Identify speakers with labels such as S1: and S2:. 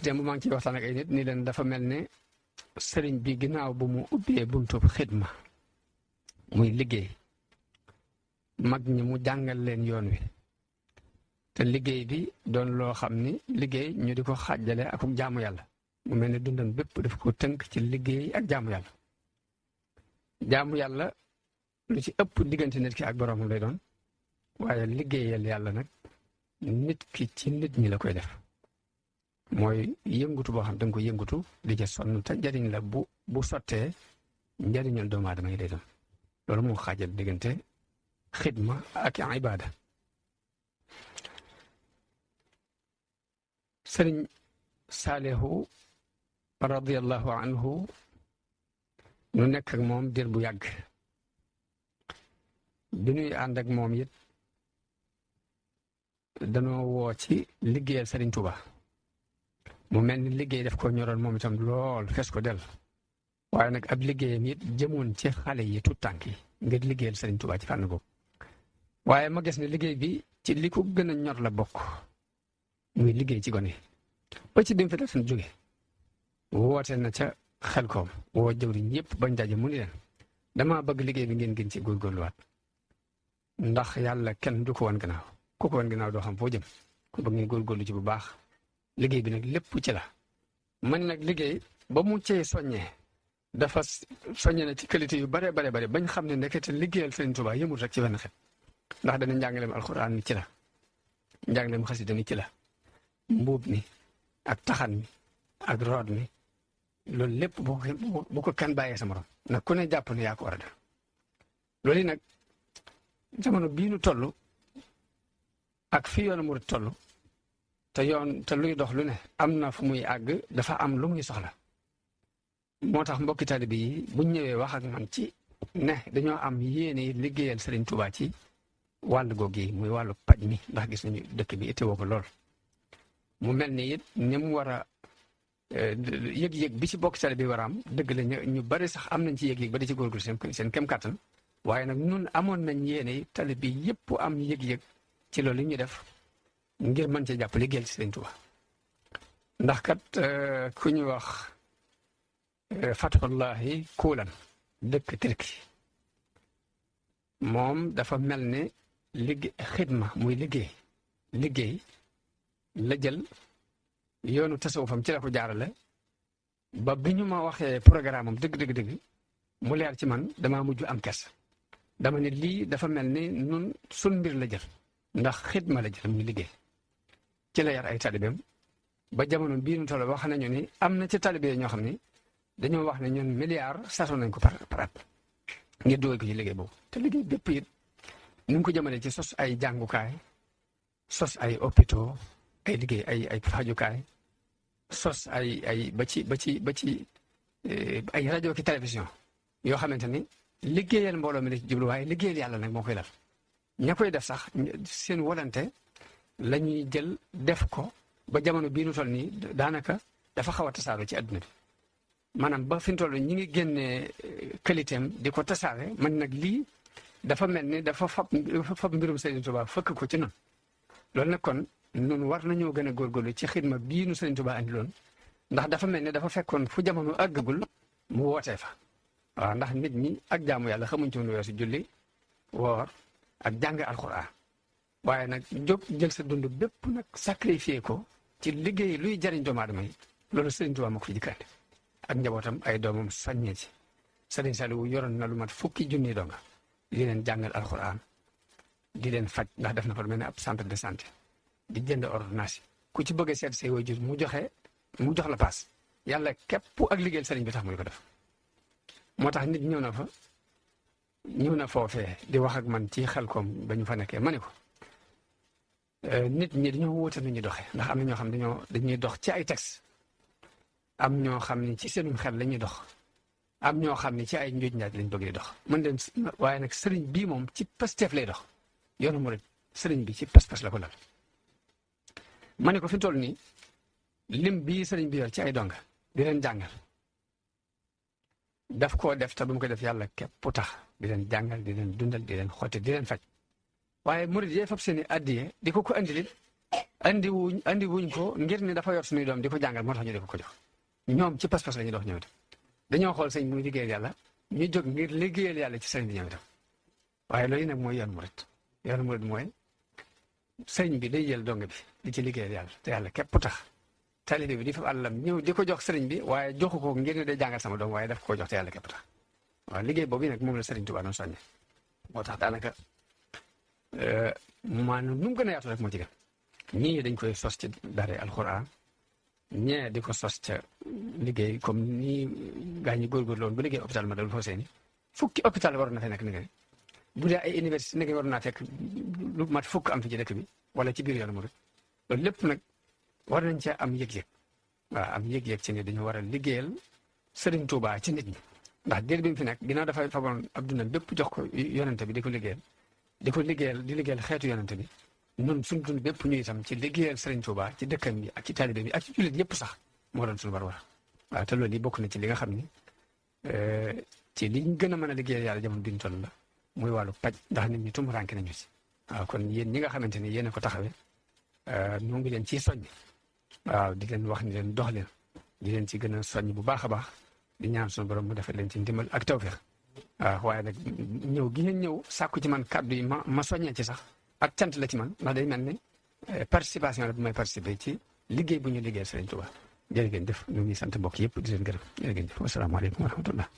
S1: démb maa ngi ciy waxtaan ak ay nit ni leen dafa mel ne sëriñ bi ginnaaw bu mu ubbee buntu xidma muy liggéey mag ñi mu jàngal leen yoon wi te liggéey bi doon loo xam ni liggéey ñu di ko xaajale ak jaamu yàlla mu mel ne dundam bépp daf ko tënk ci liggéey ak jaamu yàlla. jaamu yàlla lu ci ëpp diggante nit ki ak boroomam lay doon waaye liggéeyal yàlla nag nit ki ci nit ñi la koy def mooy yëngutu boo xam danga ko yëngutu di ca sonn te njariñ la bu sottee njariñal doomu aadama yi lay doon loolu moo xaajal diggante xidma ak ibada. sëriñ Saalihu radiyallahu anhu ñu nekk ak moom dir bu yàgg bi ñuy ànd ak moom it danoo woo ci liggéeyal sëriñ Touba mu mel ni liggéey def ko ñoroon moom itam lool fees ko del waaye nag ab liggéeyam it jëmoon ci xale yi tout tànk yi ngir liggéeyal sëriñ Touba ci fànn boobu waaye ma gis ne liggéey bi ci li ko gën a ñor la bokk muy liggéey ci gone ba ci dim fi def jóge woote na ca Khélcom woo jëwriñ yëpp bañ daje mu ni leen dama bëgg liggéey bi ngeen gën ci góorgóorluwaat ndax yàlla kenn du ko wan gannaaw ku ko wan gannaaw doo xam foo jëm ku bëgg ngeen góorgóorlu ci bu baax liggéey bi nag lépp ci la man nag liggéey ba mu cee soññee dafa soññee na ci qualité yu bare bañ xam ne ndekete liggéeyal Sëriñ Tuubaa yëmul rek ci benn xet ndax dana njàngaleem alxuraan mi ci la njàngaleem xasida mi ci la mbuub mi ak taxan mi ak root mi loolu lépp bu ko kenn bàyyee sa morom nag ku ne jàpp ne yaa ko war a def loolu yi nag jamono bii nu toll ak fi yoonu murid toll te luy dox lu ne am na fu muy àgg dafa am lu muy soxla moo tax mbokki taalibe yi buñ ñëwee wax ak man ci ne dañoo am yéene liggéeyal Serigne Touba ci wàll googu yi muy wàllu paj mi ndax gis nañu dëkk bi itteewoo ko lool mu mel ni it ni mu war a yëg-yëg bi ci bokk tali bi war a am dëgg la ñu bari sax am nañ ci yëg-yëg ba di ci góorgóorlu seen kem kàttan waaye nag nun amoon nañ yéene tali bi yëpp am yëg-yëg ci loolu li ñu def ngir mën cee jàpp liggéeyal ci Sëriñ Tuuba ndax kat ku ñu wax Fathullahi Kuulan dëkk Turki moom dafa mel ne xidma muy liggéey la jël yoonu tasawufam ci la ko jaarale ba bi ñu ma waxee programme am dëgg mu leer ci man damaa mujj am kes dama ne lii dafa mel ni nun sun mbir la jël ndax xidma la jël muy liggéey ci la yar ay talibeem ba jamono bii nu toll wax nañu ni am na ci talibe ñoo xam ni dañoo wax ne ñun milliard sasoon nañ ko par at ngir dugal ko ci liggéey boobu te liggéey bépp it ñu ngi ko jëmale ci sos ay jàngukaay sos ay hôpitaux ay liggéey ay fajukaay sos ay ba ci ay rajo ki télévision yoo xamante ni liggéeyal mbooloo mi la ci jublu waaye liggéeyal yàlla nag moo koy lal ña koy def sax seen volonté la ñuy jël def ko ba jamono bii nu toll nii daanaka dafa xaw a tasaaroo ci adduna bi maanaam ba fi mu toll ñi ngi génnee qualitéem di ko tasaare man nag lii dafa mel ni dafa fab mbirum Serigne Touba fëkk ko ci noonu loolu nag kon nun war nañoo gën a góorgóorlu ci xidma bii nu Serigne Touba andi loon ndax dafa mel ni dafa fekkoon fu jamono àggagul mu wootee fa waaw ndax nit ñi ak jaamu yàlla xamuñ ci woon weesu julli woor ak jàng alxuraan waaye nag jóg jël sa dund bépp nag sacrifié ko ci liggéey luy jariñ doomu aadama yi loolu Serigne Touba moo ko fi jëkkante ak njabootam ay doomam soññee ci Serigne Saliou yoroon na lu mat fukki junni donga di leen jàngal alxuraan di leen faj ndax def na fa lu mel ne ab centre de santé di jënd ordonnance ku ci bëgg a seet say waajur mu jox la paas yàlla képp ak liggéeyal sëriñ bi tax mu ko def moo tax nit ñëw na foofee di wax ak man ci Khélcom ba ñu fa nekkee ma ne ko nit ñi dañoo wóote nu ñuy doxee ndax am na ñoo xam dañuy dox ci ay texte am ñoo xam ne ci seenum xel la ñuy dox am ñoo xam ne ci ay njuuj njaaj lañ bëgg di dox man leen waaye nag sëriñ bii moom ci pasteef lay dox yoonu murid sëriñ bi ci pas-pas la ko lal ma ne ko fi mu toll nii lim bii sëriñ bi yor ci ay donga di leen jàngal daf koo def te bu mu ko def yàlla képp tax di leen jàngal di leen dundal di leen xotti di leen faj waaye murid yee fab seeni addiye di ko andilit andi wuñ ko ngir ne dafa yor suñuy doom di ko jàngal moo tax ñu di ko jox ñoom ci pas-pas la ñu dox ñëw itam dañoo xool sëñ muy liggéeyal yàlla ñu jóg ngir liggéeyal yàlla ci sëñ bi ñëw itam waaye loolu nag mooy yoon murit mooy sëñ bi day jël donga bi di ci liggéeyal yàlla te yàlla képp tax taalibe bi di fa àllam ñëw di ko jox sëriñ bi waaye joxu ko ngir ne day jàngal sama doom waaye daf ko jox te yàlla képp tax waaw liggéey boobu nag moom la sëriñ Touba doon soññe moo tax daanaka maanaam nu mu gën a yaatu rek moo ci gën ñii dañ koy sos ci daara alxuraan ñee di ko sos ca liggéey comme nii gaa ñi góorgóorlu woon ba liggéey hôpital ma dal foo seeni fukki hôpital waroon na fay nekk ni nga bu dee ay université ni nga waroon naa fekk lu mat fukk am fi ci dëkk bi wala ci biir yoonu murid loolu lépp nag war nañ cee am yëg-yëg waaw am yëg-yëg ci ne dañu war a liggéeyal Serigne Touba ci nit ñi ndax diir bi mu fi nekk ginnaaw dafay fagoon ab dundam bépp jox ko yonente bi di ko liggéeyal xeetu yonente bi ñun suñ dund bépp ñu itam ci liggéeyal Serigne Touba ci dëkkam bi ak ci taalibe bi ak ci jullit yëpp sax moo doon suñu war waaw te loolu yi bokk na ci li nga xam ni ci liñ gën a mën a liggéeyal yàlla jamono bi ñu toll la muy wàllu paj ndax nit ñi tumuraanke nañu si waaw kon yéen ñi nga xamante ni yéen a ko taxawee ñoo ngi leen ciy soññ waaw di leen wax ni leen dox leen di leen ci gën a soññ bu baax a baax di ñaan suñu borom mu defal leen ci ndimbal ak tawfeex waaw waaye nag ñëw gi ngeen ñëw sàkku ci man kàddu yi ma soññee ci sax ak cant la ci man ndax day mel ni participation la bu may participer ci liggéey bu ñu liggéey Serigne Touba jërë ngeen jëf ñu ngi sant mbokk yëpp di leen gërëm jërë ngeen jëf wasalaamaaleykum wa rahmatullah